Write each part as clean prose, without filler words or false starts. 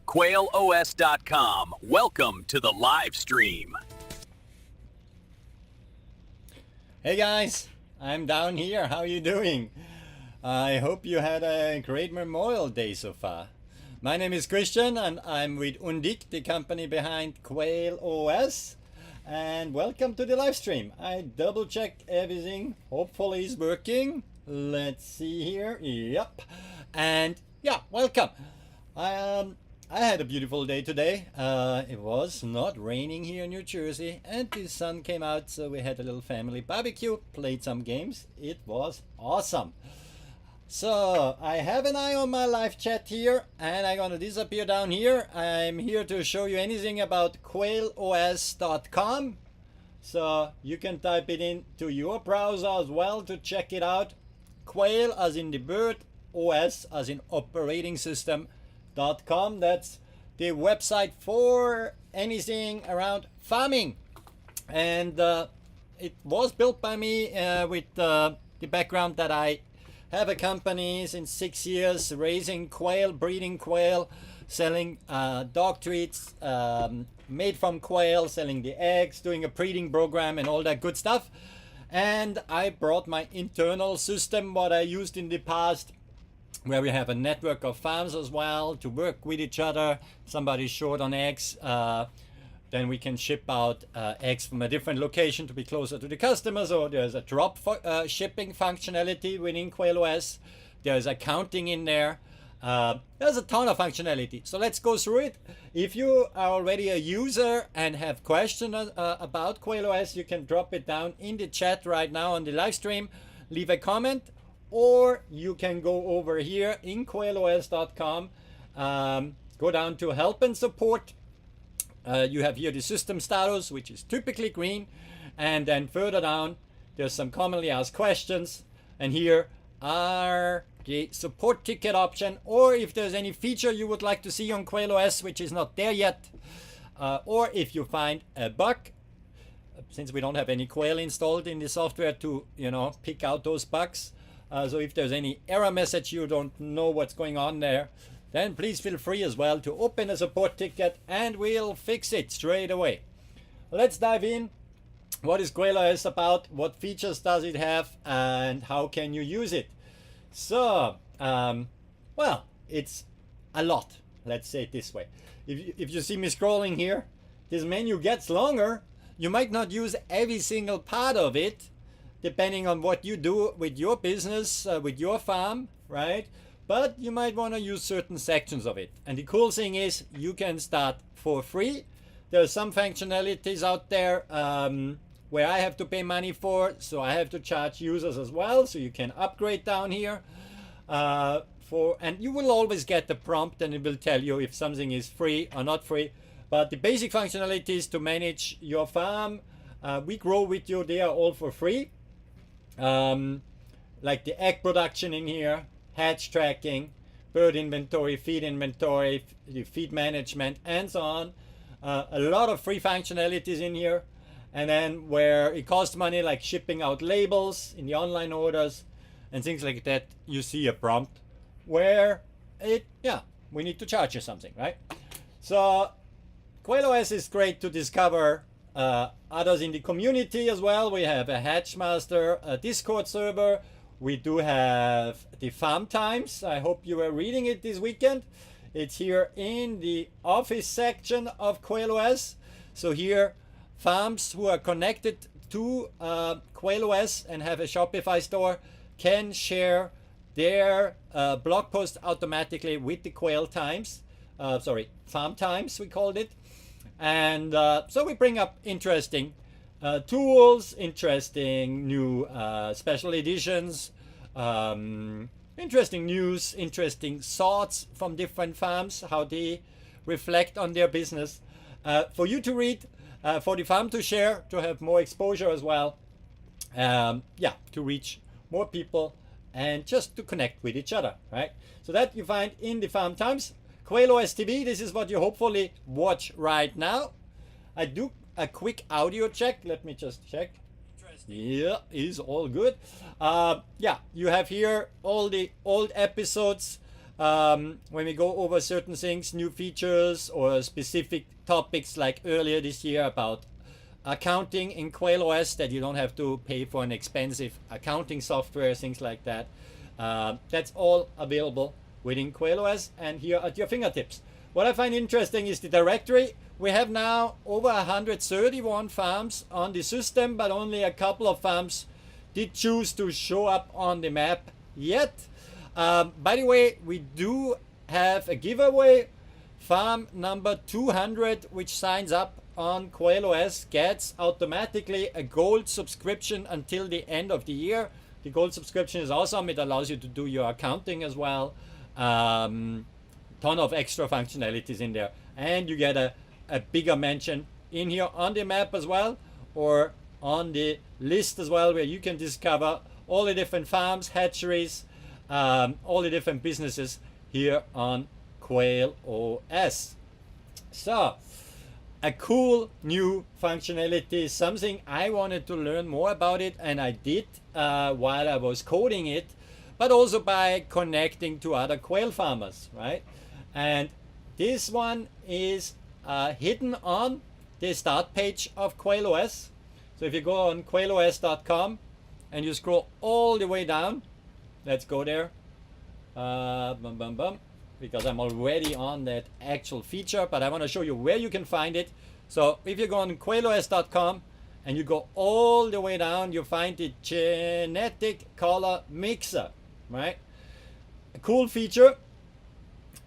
QuailOS.com. Welcome to the live stream. Hey guys, I'm down here. How are you doing? I hope you had a great Memorial Day so far. My name is Christian and I'm with Undique, the company behind QuailOS. And welcome to the live stream. I double checked everything. Hopefully it's working. Let's see here. Yep. And yeah, welcome. I had a beautiful day today. It was not raining here in New Jersey and the sun came out, so we had a little family barbecue, played some games. It was awesome. So I have an eye on my live chat here and I'm gonna disappear down here. I'm here to show you anything about QuailOS.com. So you can type it into your browser as well to check it out. Quail as in the bird, OS as in operating system.com. That's the website for anything around farming. And it was built by me with the background that I have a company since 6 years raising quail, breeding quail, selling dog treats made from quail, selling the eggs, doing a breeding program and all that good stuff. And I brought my internal system, what I used in the past, where we have a network of farms as well to work with each other. Somebody's short on eggs, then we can ship out eggs from a different location to be closer to the customers, or there's a drop shipping functionality within QuailOS. There's accounting in there. There's a ton of functionality. So let's go through it. If you are already a user and have questions about QuailOS, you can drop it down in the chat right now on the live stream. Leave a comment, or you can go over here in QuailOS.com, go down to help and support. You have here the system status, which is typically green, and then further down there's some commonly asked questions, and here are the support ticket option, or if there's any feature you would like to see on QuailOS which is not there yet, or if you find a bug, since we don't have any Quail installed in the software to pick out those bugs. So if there's any error message, you don't know what's going on there, then please feel free as well to open a support ticket and we'll fix it straight away. Let's dive in. What is QuailOS about? What features does it have? And how can you use it? So, well, it's a lot. Let's say it this way. If you see me scrolling here, this menu gets longer. You might not use every single part of it, depending on what you do with your business, with your farm, right? But you might want to use certain sections of it. And the cool thing is you can start for free. There are some functionalities out there where I have to pay money for, so I have to charge users as well. So you can upgrade down here and you will always get the prompt and it will tell you if something is free or not free. But the basic functionalities to manage your farm, we grow with you, they are all for free. Like the egg production in here, hatch tracking, bird inventory, the feed management, and so on. A lot of free functionalities in here. And then where it costs money, like shipping out labels in the online orders and things like that, you see a prompt where we need to charge you something, right? So QuailOS is great to discover others in the community as well. We have a Hatchmaster, a Discord server. We do have the farm times. I hope you were reading it this weekend. It's here in the office section of QuailOS. So here, farms who are connected to QuailOS and have a Shopify store can share their blog post automatically with the Quail Times. Farm Times we called it. And so we bring up interesting tools, interesting new special editions, interesting news, interesting thoughts from different farms, how they reflect on their business. For you to read, for the farm to share, to have more exposure as well. To reach more people and just to connect with each other, right? So that you find in the Farm Times. QuailOS TV, this is what you hopefully watch right now. I do a quick audio check. Let me just check. Yeah, is all good. You have here all the old episodes when we go over certain things, new features or specific topics, like earlier this year about accounting in QuailOS, that you don't have to pay for an expensive accounting software, things like that. That's all available within QuailOS and here at your fingertips. What I find interesting is the directory. We have now over 131 farms on the system, but only a couple of farms did choose to show up on the map yet. By the way, we do have a giveaway. Farm number 200, which signs up on QuailOS, gets automatically a gold subscription until the end of the year. The gold subscription is awesome. It allows you to do your accounting as well. Ton of extra functionalities in there, and you get a bigger mention in here on the map as well, or on the list as well, where you can discover all the different farms, hatcheries, all the different businesses here on QuailOS. So a cool new functionality, something I wanted to learn more about it, and I did while I was coding it, but also by connecting to other quail farmers, right? And this one is hidden on the start page of QuailOS. So if you go on QuailOS.com and you scroll all the way down, let's go there, because I'm already on that actual feature, but I want to show you where you can find it. So if you go on QuailOS.com and you go all the way down, you find the genetic color mixer, right? A cool feature.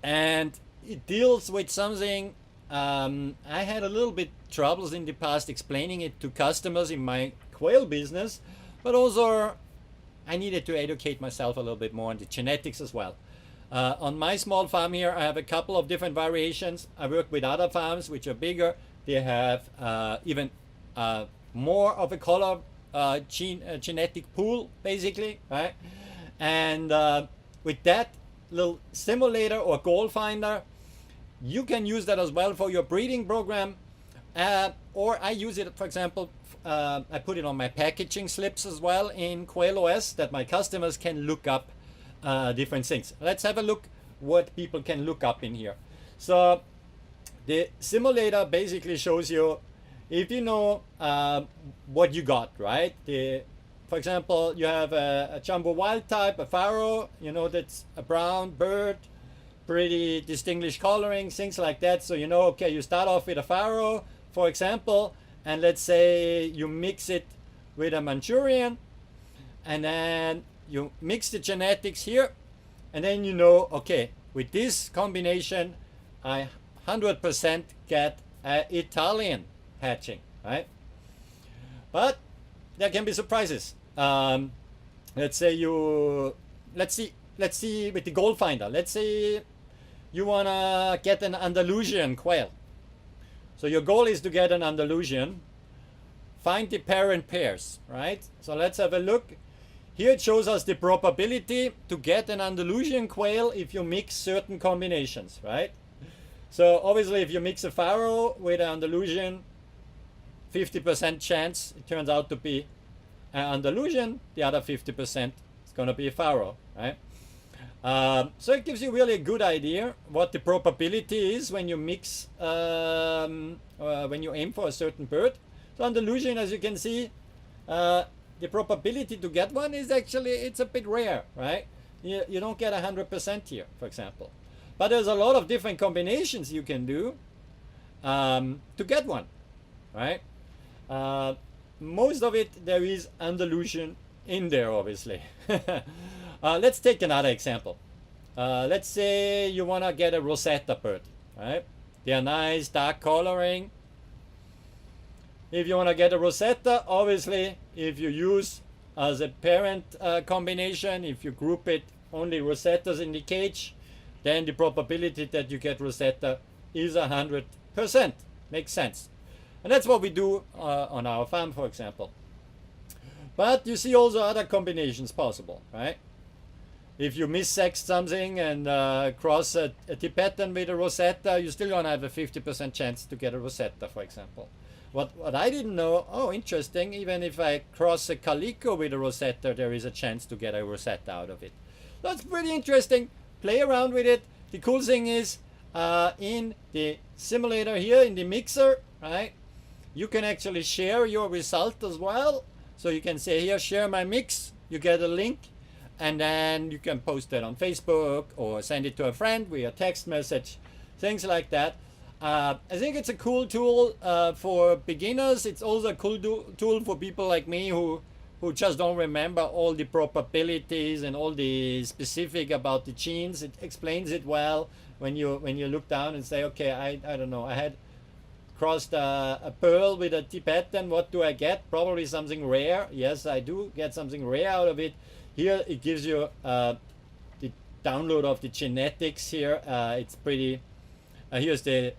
And it deals with something I had a little bit troubles in the past explaining it to customers in my quail business, but also I needed to educate myself a little bit more on the genetics as well. On my small farm here, I have a couple of different variations. I work with other farms which are bigger. They have even more of a color genetic pool, basically, right? And with that little simulator or goal finder, you can use that as well for your breeding program, or I use it, for example, I put it on my packaging slips as well in QuailOS, that my customers can look up different things. Let's have a look what people can look up in here. So the simulator basically shows you, if you know what you got, right? For example, you have a jumbo wild type, a pharaoh, you know, that's a brown bird, pretty distinguished coloring, things like that. So you know, okay, you start off with a pharaoh, for example, and let's say you mix it with a Manchurian, and then you mix the genetics here, and then you know, okay, with this combination, I 100% get an Italian hatching, right? But there can be surprises. Let's see with the goal finder. Let's say you wanna get an Andalusian quail. So your goal is to get an Andalusian. Find the parent pairs, right? So let's have a look. Here it shows us the probability to get an Andalusian quail if you mix certain combinations, right? So obviously if you mix a pharaoh with an Andalusian, 50% chance it turns out to be an Andalusian, the other 50% is going to be a pharaoh, right? So it gives you really a good idea what the probability is when you mix, when you aim for a certain bird. So Andalusian, as you can see, the probability to get one is actually, it's a bit rare, right? You don't get 100% here, for example. But there's a lot of different combinations you can do to get one, right? Most of it, there is Andalusian in there, obviously. Let's take another example. Let's say you want to get a Rosetta bird, right? They are nice, dark coloring. If you want to get a Rosetta, obviously, if you use as a parent combination, if you group it only Rosettas in the cage, then the probability that you get Rosetta is 100%. Makes sense. And that's what we do on our farm, for example. But you see also other combinations possible, right? If you missex something and cross a Tibetan with a Rosetta, you're still going to have a 50% chance to get a Rosetta, for example. What I didn't know, oh, interesting, even if I cross a Calico with a Rosetta, there is a chance to get a Rosetta out of it. That's pretty interesting. play around with it. The cool thing is in the simulator here, in the mixer, right, you can actually share your result as well. So you can say here, share my mix, you get a link, and then you can post it on Facebook or send it to a friend via text message, things like that. I think it's a cool tool for beginners. It's also a cool tool for people like me who just don't remember all the probabilities and all the specific about the genes. It explains it well when you look down and say, okay, I don't know, I had crossed a pearl with a Tibetan, what do I get? Probably something rare. Yes, I do get something rare out of it. Here it gives you the download of the genetics here. It's pretty, here's the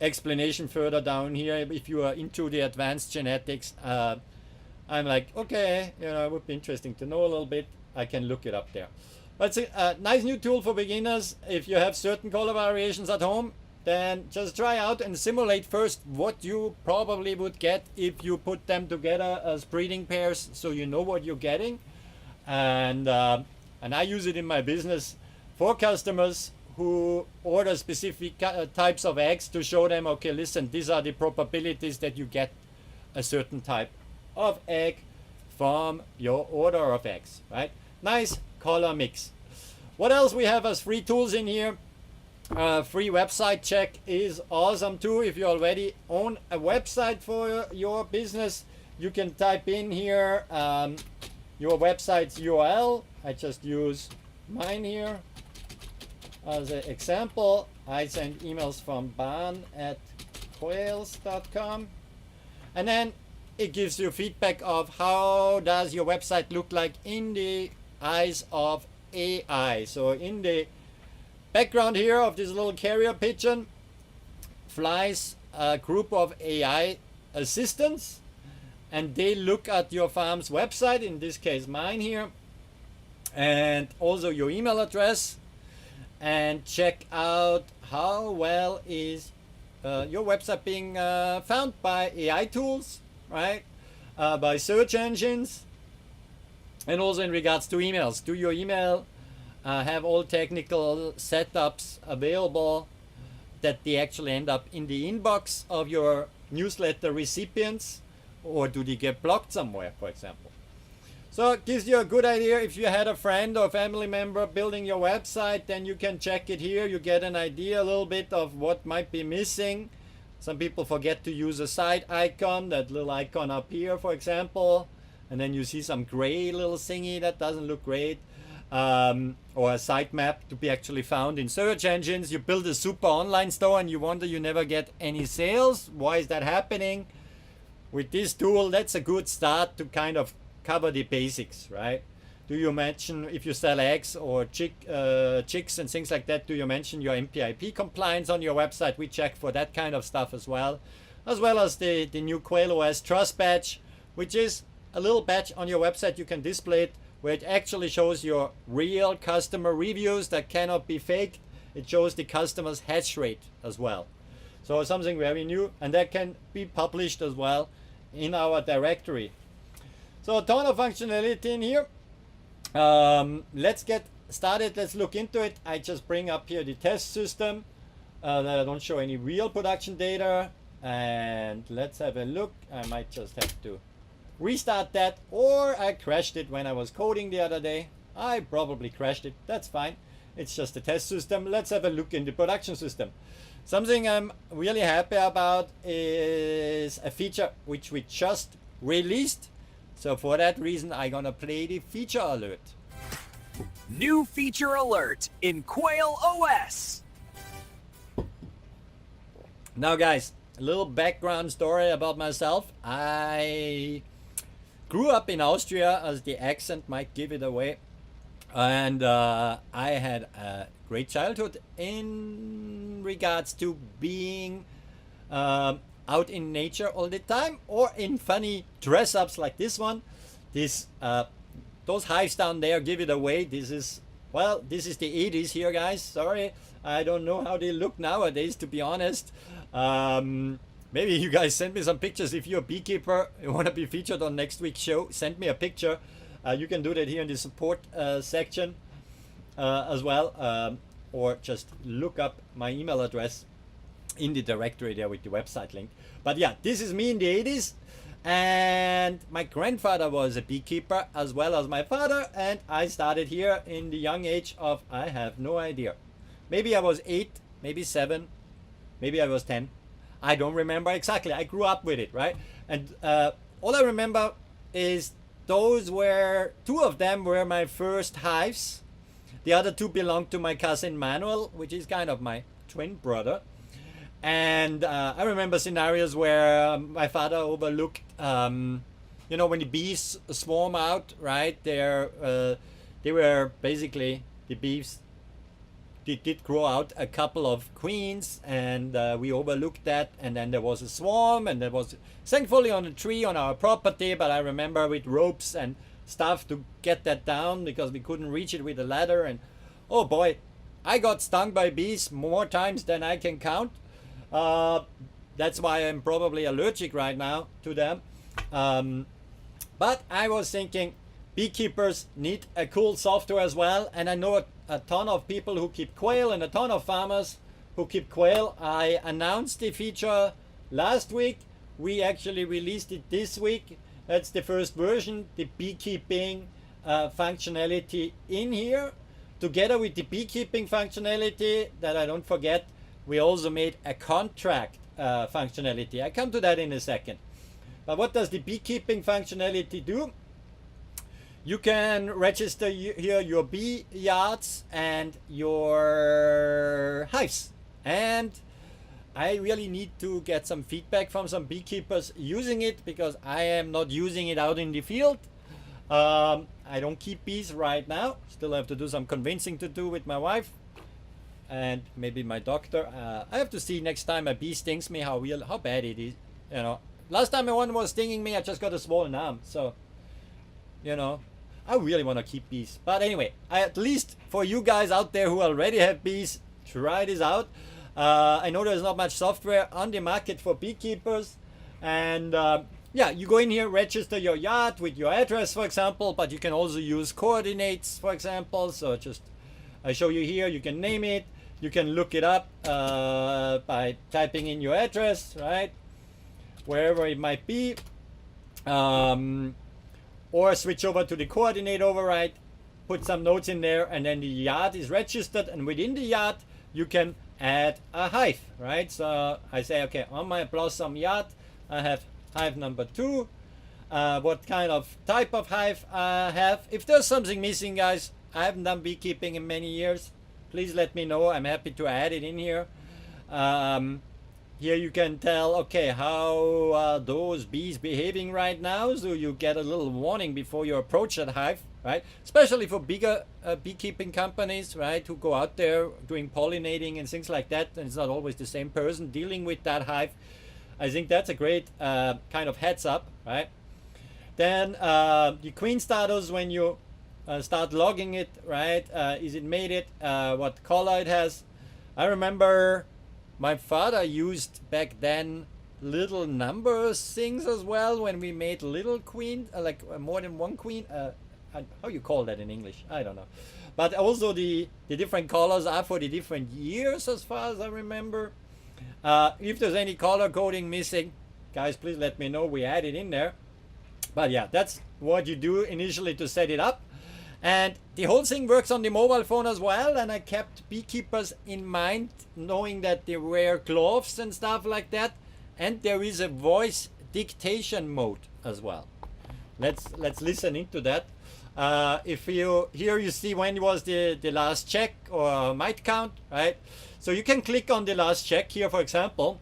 explanation further down here. If you are into the advanced genetics, I'm like, okay, you know, it would be interesting to know a little bit. I can look it up there. But it's a nice new tool for beginners. If you have certain color variations at home, then just try out and simulate first what you probably would get if you put them together as breeding pairs, so you know what you're getting. And I use it in my business for customers who order specific types of eggs to show them, okay, listen, these are the probabilities that you get a certain type of egg from your order of eggs, right? Nice color mix. What else we have as free tools in here? Free website check is awesome too. If you already own a website for your business, you can type in here your website's URL. I just use mine here as an example. I send emails from ban@quails.com, and then it gives you feedback of how does your website look like in the eyes of AI. So in the background here of this little carrier pigeon flies a group of AI assistants, and they look at your farm's website, in this case mine here, and also your email address, and check out how well is your website being found by AI tools, right? By search engines, and also in regards to emails. Do your email have all technical setups available that they actually end up in the inbox of your newsletter recipients, or do they get blocked somewhere, for example? So it gives you a good idea. If you had a friend or family member building your website, then you can check it here. You get an idea a little bit of what might be missing. Some people forget to use a site icon, that little icon up here, for example, and then you see some gray little thingy that doesn't look great. Or a sitemap to be actually found in search engines. You build a super online store and you wonder you never get any sales. Why is that happening? With this tool, that's a good start to kind of cover the basics, right? Do you mention, if you sell eggs or chicks and things like that, do you mention your MPIP compliance on your website? We check for that kind of stuff as well as the new QuailOS Trust Badge, which is a little badge on your website. You can display it where it actually shows your real customer reviews that cannot be faked. It shows the customer's hatch rate as well. So something very new, and that can be published as well in our directory. So a ton of functionality in here. Let's get started. Let's look into it. I just bring up here the test system that I don't show any real production data. And let's have a look. I might just have to restart that, or I crashed it when I was coding the other day. I probably crashed it. That's fine. It's just a test system. Let's have a look in the production system. Something I'm really happy about is a feature which we just released. So for that reason, I'm gonna play the feature alert. New feature alert in QuailOS. Now guys, a little background story about myself. I grew up in Austria, as the accent might give it away, and I had a great childhood in regards to being out in nature all the time, or in funny dress-ups like this one. Those hives down there give it away. This is the 80s here, guys. Sorry, I don't know how they look nowadays, to be honest. Maybe you guys send me some pictures. If you're a beekeeper, you want to be featured on next week's show, send me a picture. You can do that here in the support section. as well, or just look up my email address in the directory there with the website link. But yeah, this is me in the 80s, and my grandfather was a beekeeper as well as my father, and I started here in the young age of, I have no idea, maybe I was 8, maybe 7, maybe I was 10. I don't remember exactly. I grew up with it, right? And all I remember is those were, 2 of them were my first hives. The other 2 belonged to my cousin Manuel, which is kind of my twin brother. And I remember scenarios where my father overlooked, you know, when the bees swarm out, right? They were basically, the bees did grow out a couple of queens, and we overlooked that, and then there was a swarm, and there was thankfully on a tree on our property, but I remember with ropes and stuff to get that down because we couldn't reach it with a ladder. And oh boy, I got stung by bees more times than I can count. That's why I'm probably allergic right now to them. But I was thinking beekeepers need a cool software as well, and I know a ton of people who keep quail and a ton of farmers who keep quail. I announced the feature last week. We actually released it this week. That's the first version, the beekeeping functionality in here. Together with the beekeeping functionality, that I don't forget, we also made a contract functionality. I come to that in a second. But what does the beekeeping functionality do? You can register here your bee yards and your hives. And I really need to get some feedback from some beekeepers using it, because I am not using it out in the field. I don't keep bees right now. Still have to do some convincing to do with my wife and maybe my doctor. I have to see next time a bee stings me how bad it is. You know, last time one was stinging me, I just got a swollen arm. So, you know, I really want to keep bees. But anyway, at least for you guys out there who already have bees, try this out. I know there's not much software on the market for beekeepers, and yeah, you go in here, register your yard with your address, for example, but you can also use coordinates, for example. So just I show you here, you can name it, you can look it up by typing in your address, right, wherever it might be, or switch over to the coordinate override, put some notes in there, and then the yard is registered, and within the yard you can add a hive, right? So I say, okay, on my blossom yard I have hive number 2. What kind of type of hive I have. If there's something missing, guys, I haven't done beekeeping in many years, please let me know. I'm happy to add it in here. Here you can tell, okay, how are those bees behaving right now, so you get a little warning before you approach that hive, right? Especially for bigger beekeeping companies, right, who go out there doing pollinating and things like that, and it's not always the same person dealing with that hive. I think that's a great kind of heads up, right? Then the queen status, when you start logging it, right? Is it made it? What color it has? I remember my father used back then little numbers things as well when we made little queen, like more than one queen. How you call that in English? I don't know. But also the different colors are for the different years, as far as I remember. If there's any color coding missing, guys, please let me know. We add it in there. But yeah, that's what you do initially to set it up. And the whole thing works on the mobile phone as well, and I kept beekeepers in mind, knowing that they wear gloves and stuff like that. And there is a voice dictation mode as well. Let's listen into that. If you here you see when was the last check or mite count, right? So you can click on the last check here, for example.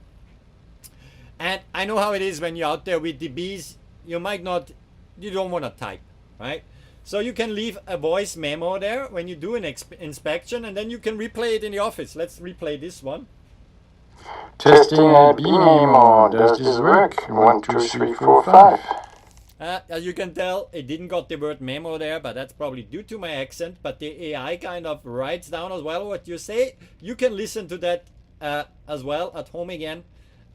And I know how it is when you're out there with the bees. You don't want to type, right? So you can leave a voice memo there when you do an inspection, and then you can replay it in the office. Let's replay this one. Testing a bee memo. Does this work? 1, 2, 3, 4, 5. As you can tell, it didn't got the word memo there, but that's probably due to my accent. But the AI kind of writes down as well what you say. You can listen to that as well at home again,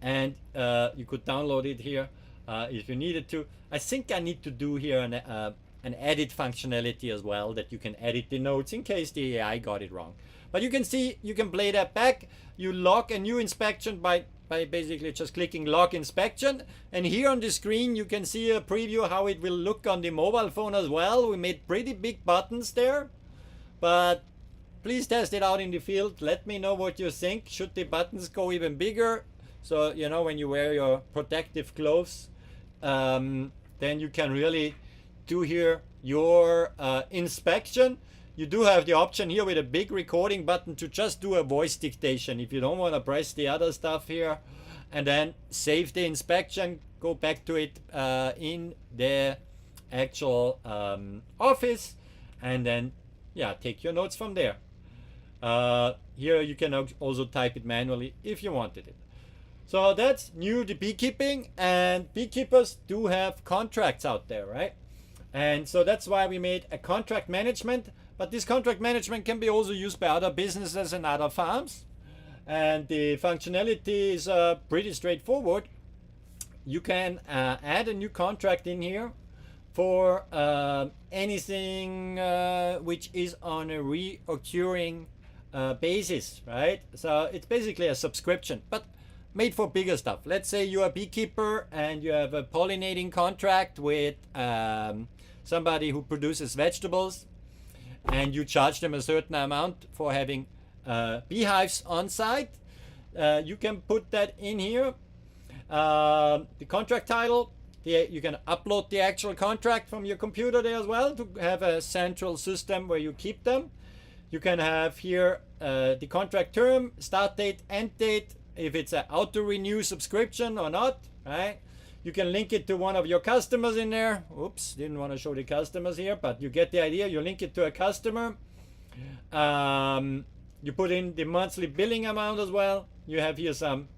and you could download it here if you needed to. I think I need to do here an edit functionality as well, that you can edit the notes in case the AI got it wrong. But you can see, you can play that back. You log a new inspection by basically just clicking log inspection. And here on the screen, you can see a preview how it will look on the mobile phone as well. We made pretty big buttons there, but please test it out in the field. Let me know what you think. Should the buttons go even bigger? So, you know, when you wear your protective clothes, then you can really do here your inspection. You do have the option here with a big recording button to just do a voice dictation if you don't want to press the other stuff here, and then save the inspection, go back to it in the actual office, and then take your notes from there. Here you can also type it manually if you wanted it. So that's new to beekeeping, and beekeepers do have contracts out there, right? And so that's why we made a contract management. But this contract management can be also used by other businesses and other farms. And the functionality is pretty straightforward. You can add a new contract in here for anything which is on a reoccurring basis, right? So it's basically a subscription, but made for bigger stuff. Let's say you're a beekeeper and you have a pollinating contract with somebody who produces vegetables, and you charge them a certain amount for having beehives on site. You can put that in here. The contract title, you can upload the actual contract from your computer there as well to have a central system where you keep them. You can have here the contract term, start date, end date, if it's an auto-renew subscription or not, right? You can link it to one of your customers in there. Oops, didn't want to show the customers here, but you get the idea. You link it to a customer. You put in the monthly billing amount as well. You have here some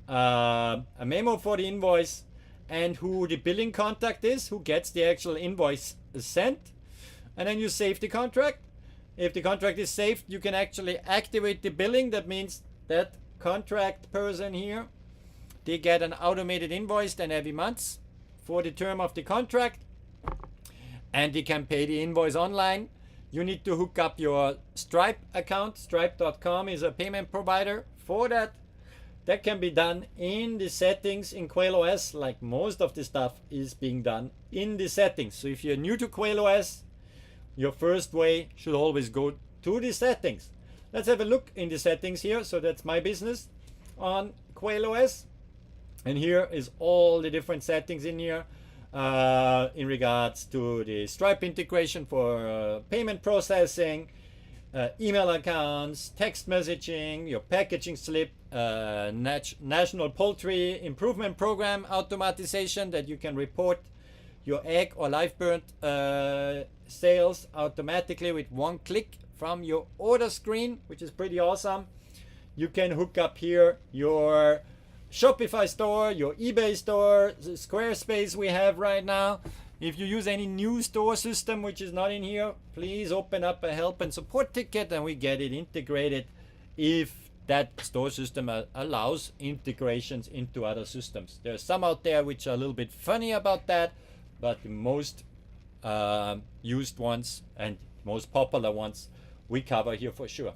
a memo for the invoice and who the billing contact is, who gets the actual invoice sent. And then you save the contract. If the contract is saved, you can actually activate the billing. That means that contract person here, they get an automated invoice then every month for the term of the contract, and they can pay the invoice online. You need to hook up your Stripe account. Stripe.com is a payment provider for that. That can be done in the settings in QuailOS, like most of the stuff is being done in the settings. So if you're new to QuailOS, your first way should always go to the settings. Let's have a look in the settings here. So that's my business on QuailOS. And here is all the different settings in here in regards to the Stripe integration for payment processing, email accounts, text messaging, your packaging slip, National Poultry Improvement Program automatization that you can report your egg or live bird sales automatically with one click from your order screen, which is pretty awesome. You can hook up here your Shopify store, your eBay store, the Squarespace we have right now. If you use any new store system which is not in here, please open up a help and support ticket and we get it integrated if that store system allows integrations into other systems. There are some out there which are a little bit funny about that, but the most used ones and most popular ones we cover here for sure.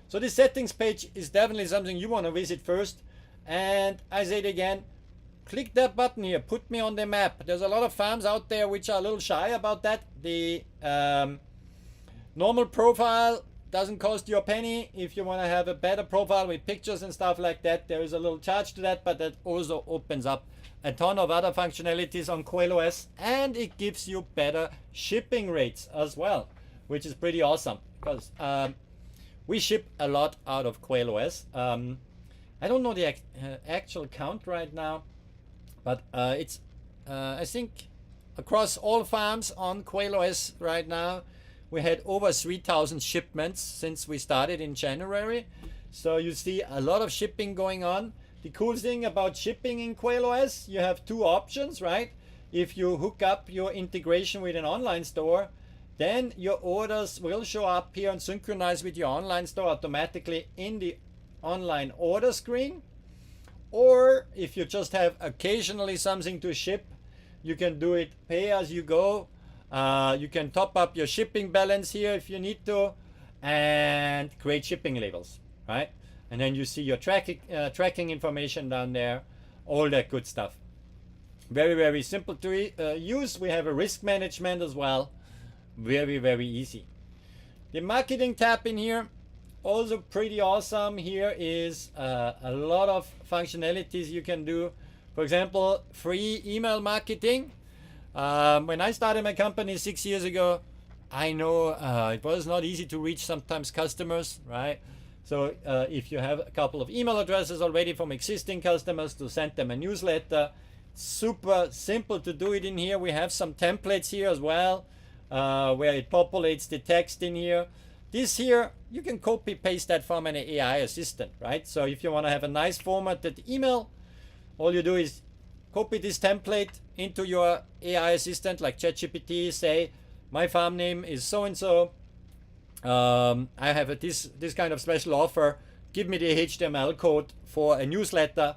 So the settings page is definitely something you want to visit first. And I say it again, click that button here, put me on the map. There's a lot of farms out there which are a little shy about that. The normal profile doesn't cost you a penny. If you want to have a better profile with pictures and stuff like that, there is a little charge to that, but that also opens up a ton of other functionalities on QuailOS, and it gives you better shipping rates as well, which is pretty awesome because we ship a lot out of QuailOS. I don't know the actual count right now, but it's I think across all farms on QuailOS right now, we had over 3,000 shipments since we started in January. So you see a lot of shipping going on. The cool thing about shipping in QuailOS, you have two options, right? If you hook up your integration with an online store, then your orders will show up here and synchronize with your online store automatically in the online order screen. Or if you just have occasionally something to ship, you can do it pay as you go You can top up your shipping balance here if you need to, and create shipping labels, right? And then you see your tracking information down there, all that good stuff. Very, very simple to use. We have a risk management as well. Very, very easy. The marketing tab in here, also pretty awesome. Here is a lot of functionalities you can do. For example, free email marketing. When I started my company 6 years ago, I know it was not easy to reach sometimes customers, right? So if you have a couple of email addresses already from existing customers, to send them a newsletter, super simple to do it in here. We have some templates here as well, where it populates the text in here. This here, you can copy paste that from an AI assistant, right? So if you want to have a nice formatted email, all you do is copy this template into your AI assistant like ChatGPT, say, my farm name is so-and-so. I have this kind of special offer. Give me the HTML code for a newsletter.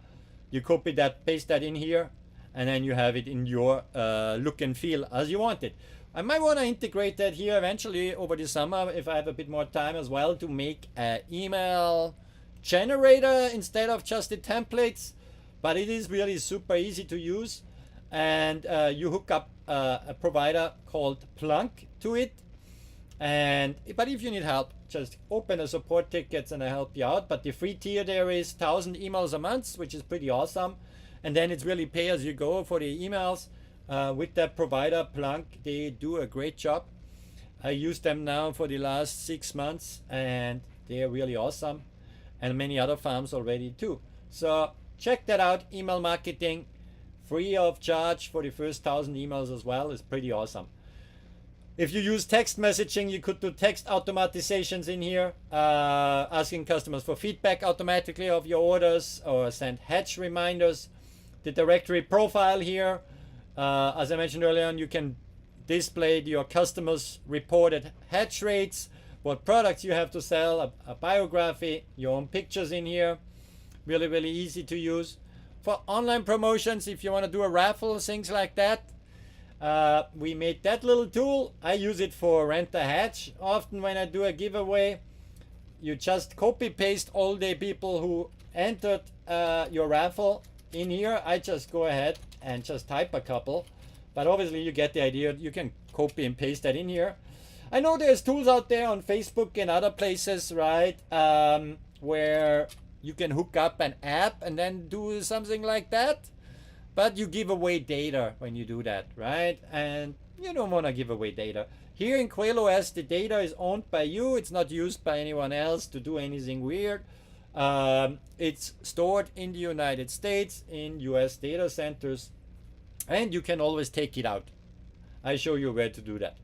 You copy that, paste that in here, and then you have it in your look and feel as you want it. I might want to integrate that here eventually over the summer if I have a bit more time as well, to make an email generator instead of just the templates. But it is really super easy to use, and you hook up a provider called Plunk to it. But if you need help, just open a support tickets and I help you out. But the free tier there is 1,000 emails a month, which is pretty awesome. And then it's really pay as you go for the emails. With that provider, Plunk, they do a great job. I use them now for the last 6 months, and they're really awesome. And many other farms already too. So check that out. Email marketing, free of charge for the first 1,000 emails as well. Is pretty awesome. If you use text messaging, you could do text automatizations in here, asking customers for feedback automatically of your orders, or send hatch reminders. The directory profile here, as I mentioned earlier on, you can display your customers' reported hatch rates, what products you have to sell, a biography, your own pictures in here. Really, really easy to use. For online promotions, if you want to do a raffle, things like that, we made that little tool. I use it for rent a hatch. Often when I do a giveaway, you just copy paste all the people who entered your raffle in here. I just go ahead and just type a couple, but obviously you get the idea. You can copy and paste that in here. I know there's tools out there on Facebook and other places, right, where you can hook up an app and then do something like that. But you give away data when you do that, right? And you don't want to give away data. Here in QuailOS, the data is owned by you. It's not used by anyone else to do anything weird. It's stored in the United States, in US data centers, and you can always take it out. I show you where to do that.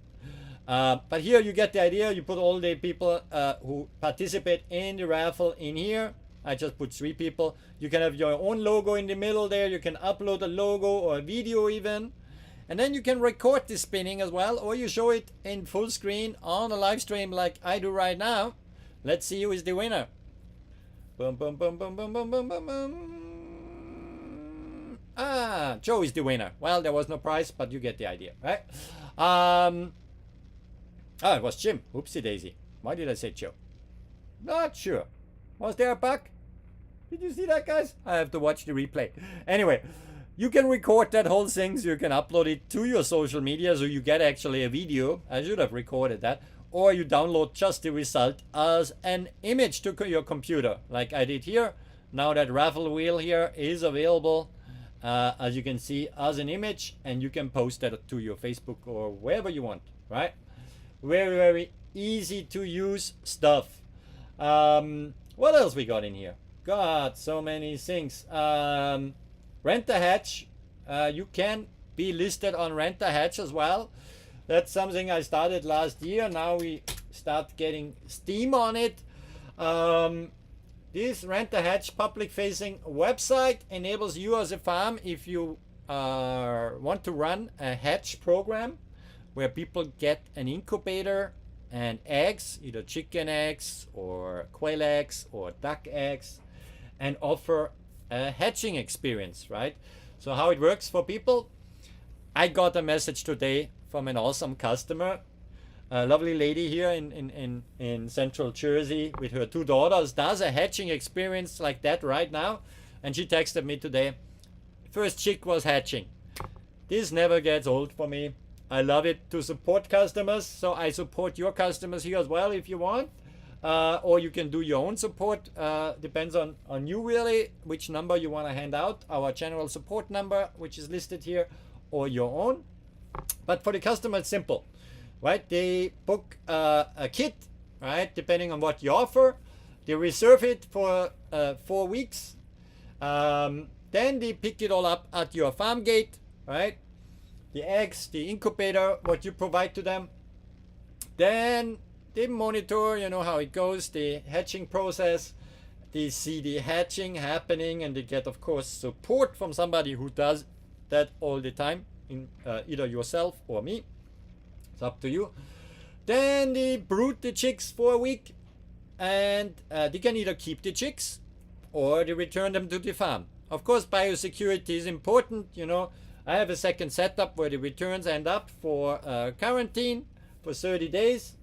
But here you get the idea. You put all the people who participate in the raffle in here. I just put 3 people. You can have your own logo in the middle there. You can upload a logo or a video even. And then you can record the spinning as well, or you show it in full screen on a live stream like I do right now. Let's see who is the winner. Boom, boom, boom, boom, boom, boom, boom, boom, boom. Ah, Joe is the winner. Well, there was no prize, but you get the idea, right? It was Jim. Oopsie daisy. Why did I say Joe? Not sure. Was there a bug? Did you see that, guys? I have to watch the replay. Anyway, you can record that whole thing, so you can upload it to your social media, so you get actually a video. I should have recorded that. Or you download just the result as an image to your computer, like I did here. Now that raffle wheel here is available, as you can see, as an image, and you can post that to your Facebook or wherever you want, right? Very, very easy to use stuff. What else we got in here? God, so many things. Rent a hatch. You can be listed on Rent a Hatch as well. That's something I started last year. Now we start getting steam on it. This Rent a Hatch public facing website enables you as a farm, if you want to run a hatch program where people get an incubator and eggs, either chicken eggs or quail eggs or duck eggs, and offer a hatching experience, right? So how it works for people, I got a message today from an awesome customer, a lovely lady here in central Jersey with her 2 daughters, does a hatching experience like that right now. And she texted me today, first chick was hatching. This never gets old for me. I love it to support customers, so I support your customers here as well if you want. Or you can do your own support. Depends on you really, which number you want to hand out. Our general support number, which is listed here, or your own. But for the customer, it's simple, right? They book a kit, right? Depending on what you offer. They reserve it for 4 weeks. Then they pick it all up at your farm gate, right? The eggs, the incubator, what you provide to them. Then they monitor, you know, how it goes, the hatching process. They see the hatching happening, and they get, of course, support from somebody who does that all the time, in either yourself or me. It's up to you. Then they brood the chicks for a week, and they can either keep the chicks or they return them to the farm. Of course, biosecurity is important. You know, I have a second setup where the returns end up for quarantine for 30 days,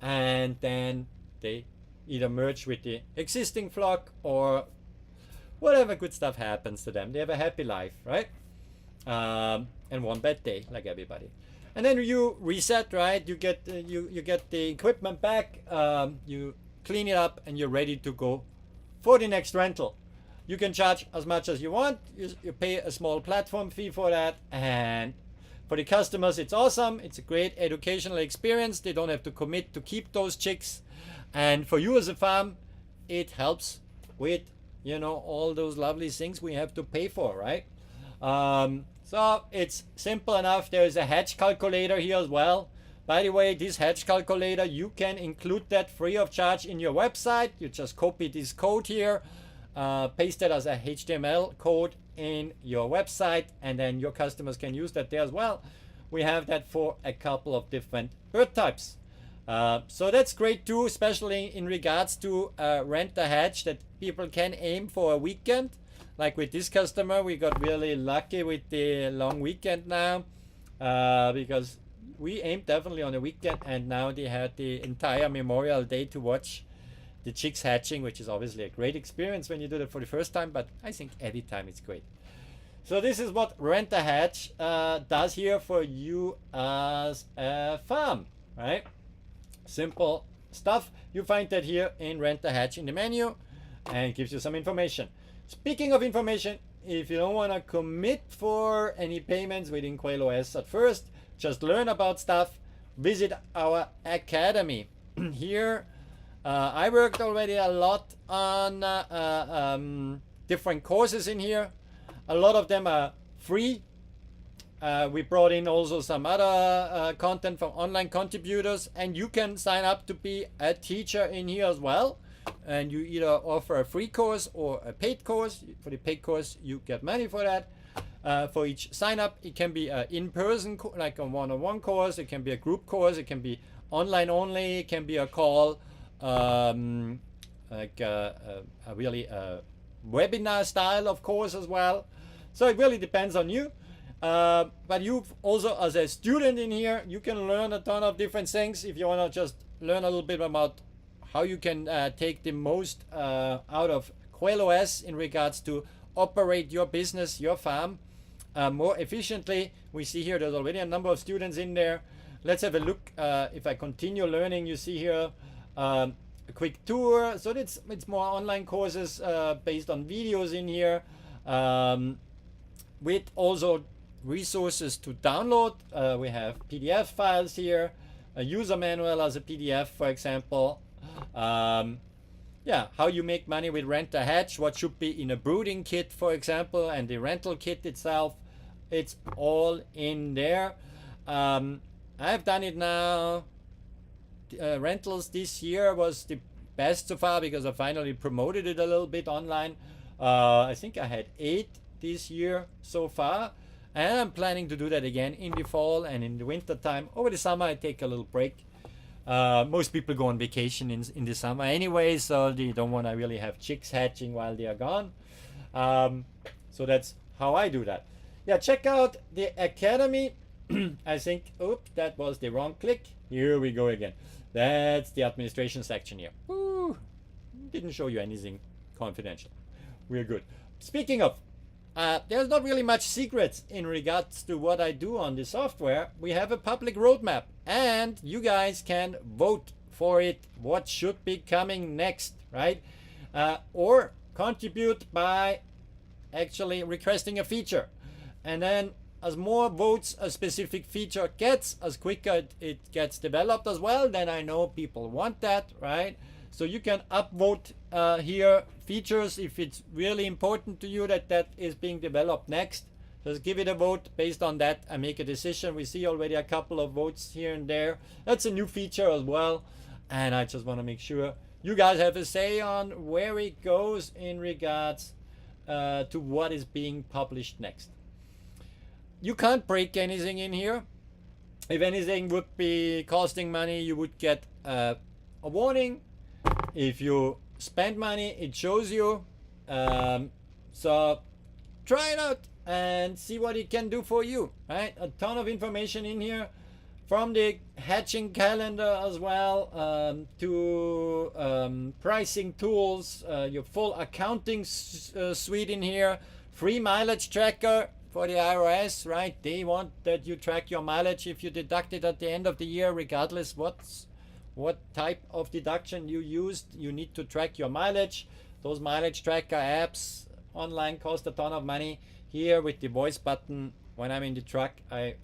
and then they either merge with the existing flock or whatever good stuff happens to them. They have a happy life, right? And one bad day, like everybody. And then you reset, right? You get you get the equipment back, you clean it up, and you're ready to go for the next rental. You can charge as much as you want. You pay a small platform fee for that, and for the customers, it's awesome. It's a great educational experience. They don't have to commit to keep those chicks, and for you as a farm, it helps with, you know, all those lovely things we have to pay for, right? So it's simple enough. There is a hatch calculator here as well. By the way, this hatch calculator, you can include that free of charge in your website. You just copy this code here, paste it as a HTML code in your website, and then your customers can use that there as well. We have that for a couple of different bird types. So that's great too, especially in regards to rent a hatch that people can aim for a weekend. Like with this customer, we got really lucky with the long weekend now, because we aimed definitely on a weekend, and now they had the entire Memorial Day to watch the chicks hatching, which is obviously a great experience when you do that for the first time, but I think every time it's great. So this is what Rent a Hatch does here for you as a farm, right? Simple stuff. You find that here in Rent a Hatch in the menu, and it gives you some information. Speaking of information, if you don't want to commit for any payments within QuailOS at first, just learn about stuff, visit our academy. Here, I worked already a lot on different courses in here. A lot of them are free. We brought in also some other content from online contributors, and you can sign up to be a teacher in here as well. And you either offer a free course or a paid course. For the paid course, you get money for that. For each sign up, it can be an in-person, like a one-on-one course. It can be a group course. It can be online only. It can be a call, like a really webinar style of course as well. So it really depends on you. But you also, as a student in here, you can learn a ton of different things. If you want to just learn a little bit about how you can take the most out of QuailOS in regards to operate your business, your farm, more efficiently. We see here there's already a number of students in there. Let's have a look. If I continue learning, you see here a quick tour. So it's more online courses based on videos in here, with also resources to download. We have PDF files here, a user manual as a PDF, for example. Yeah, how you make money with Rent a Hatch, what should be in a brooding kit, for example, and the rental kit itself. It's all in there. I've done it now. Rentals this year was the best so far because I finally promoted it a little bit online. I think I had 8 this year so far, and I'm planning to do that again in the fall and in the winter time. Over the summer I take a little break. Most people go on vacation in the summer anyway, so they don't want to really have chicks hatching while they are gone. So that's how I do that. Yeah, check out the academy. I think, oops, that was the wrong click. Here we go again. That's the administration section here. Woo, didn't show you anything confidential. We're good. Speaking of, there's not really much secrets in regards to what I do on the software. We have a public roadmap and you guys can vote for it, what should be coming next, right? Or contribute by actually requesting a feature. And then as more votes a specific feature gets, as quicker it gets developed as well, then I know people want that, right? So you can upvote here features if it's really important to you that that is being developed next. Just give it a vote based on that and make a decision. We see already a couple of votes here and there. That's a new feature as well. And I just want to make sure you guys have a say on where it goes in regards to what is being published next. You can't break anything in here. If anything would be costing money, you would get a warning. If you spend money, it shows you. So try it out and see what it can do for you, right? A ton of information in here, from the hatching calendar as well, to pricing tools, your full accounting suite in here, free mileage tracker for the IRS, right? They want that you track your mileage if you deduct it at the end of the year, regardless what type of deduction you used. You need to track your mileage. Those mileage tracker apps online cost a ton of money. Here with the voice button, when I'm in the truck, I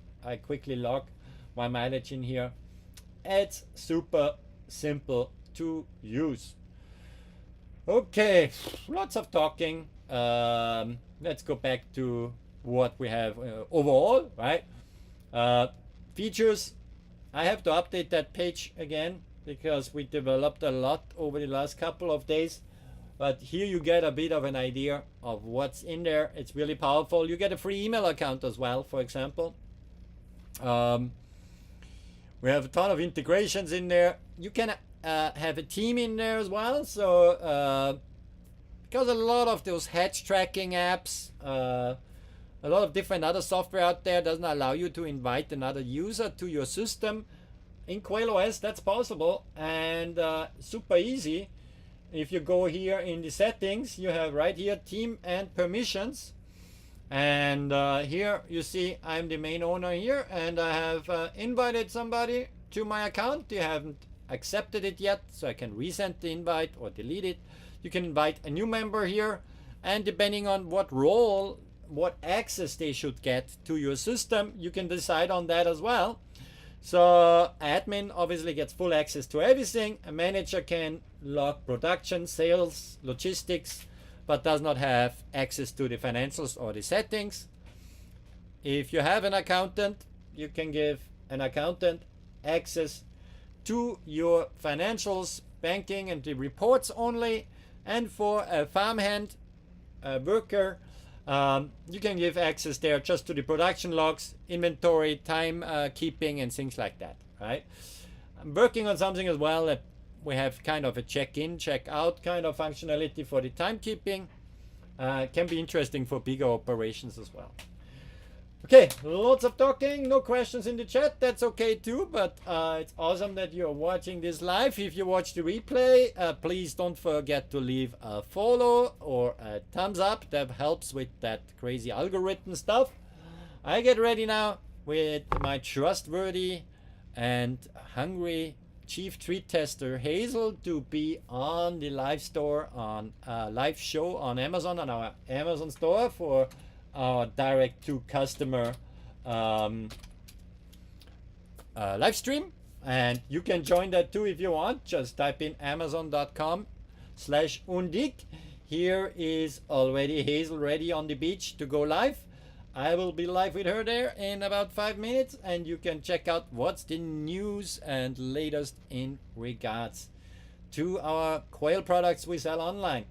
quickly log my mileage in here. It's super simple to use. Okay, lots of talking. Let's go back to what we have overall, right? Features. I have to update that page again because we developed a lot over the last couple of days. But here you get a bit of an idea of what's in there. It's really powerful. You get a free email account as well, for example. We have a ton of integrations in there. You can have a team in there as well. So because a lot of those hatch tracking apps, a lot of different other software out there doesn't allow you to invite another user to your system. In QuailOS, that's possible and super easy. If you go here in the settings, you have right here team and permissions. And here you see I'm the main owner here, and I have invited somebody to my account. They haven't accepted it yet, so I can resend the invite or delete it. You can invite a new member here, and depending on what role, what access they should get to your system, you can decide on that as well. So admin obviously gets full access to everything. A manager can log production, sales, logistics, but does not have access to the financials or the settings. If you have an accountant, you can give an accountant access to your financials, banking, and the reports only. And for a farmhand, a worker, you can give access there just to the production logs, inventory, time keeping, and things like that, right? I'm working on something as well that we have kind of a check-in, check-out kind of functionality for the timekeeping. Can be interesting for bigger operations as well. Okay, lots of talking, no questions in the chat. That's okay too, but it's awesome that you're watching this live. If you watch the replay, please don't forget to leave a follow or a thumbs up. That helps with that crazy algorithm stuff. I get ready now with my trustworthy and hungry chief treat tester Hazel to be on the live store, on a live show on Amazon, on our Amazon store for our direct to customer live stream. And you can join that too if you want. Just type in amazon.com/Undique. Here is already Hazel ready on the beach to go live. I will be live with her there in about 5 minutes, and you can check out what's the news and latest in regards to our Quail products we sell online.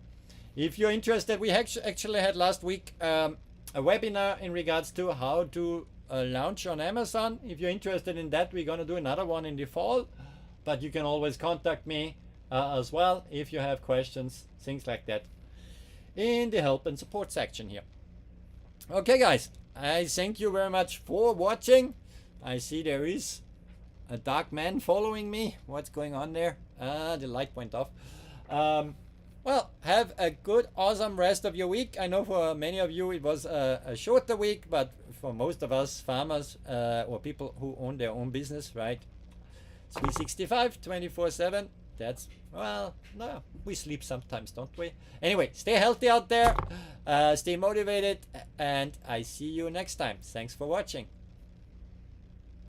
If you're interested, we actually had last week a webinar in regards to how to launch on Amazon. If you're interested in that, we're going to do another one in the fall, but you can always contact me as well if you have questions, things like that, in the help and support section here. Okay guys, I thank you very much for watching. I see there is a dark man following me. What's going on there? The light went off. Well, have a good, awesome rest of your week. I know for many of you it was a shorter week, but for most of us farmers or people who own their own business, right? 365, 24/7. That's, well, no, we sleep sometimes, don't we? Anyway, stay healthy out there, stay motivated, and I see you next time. Thanks for watching.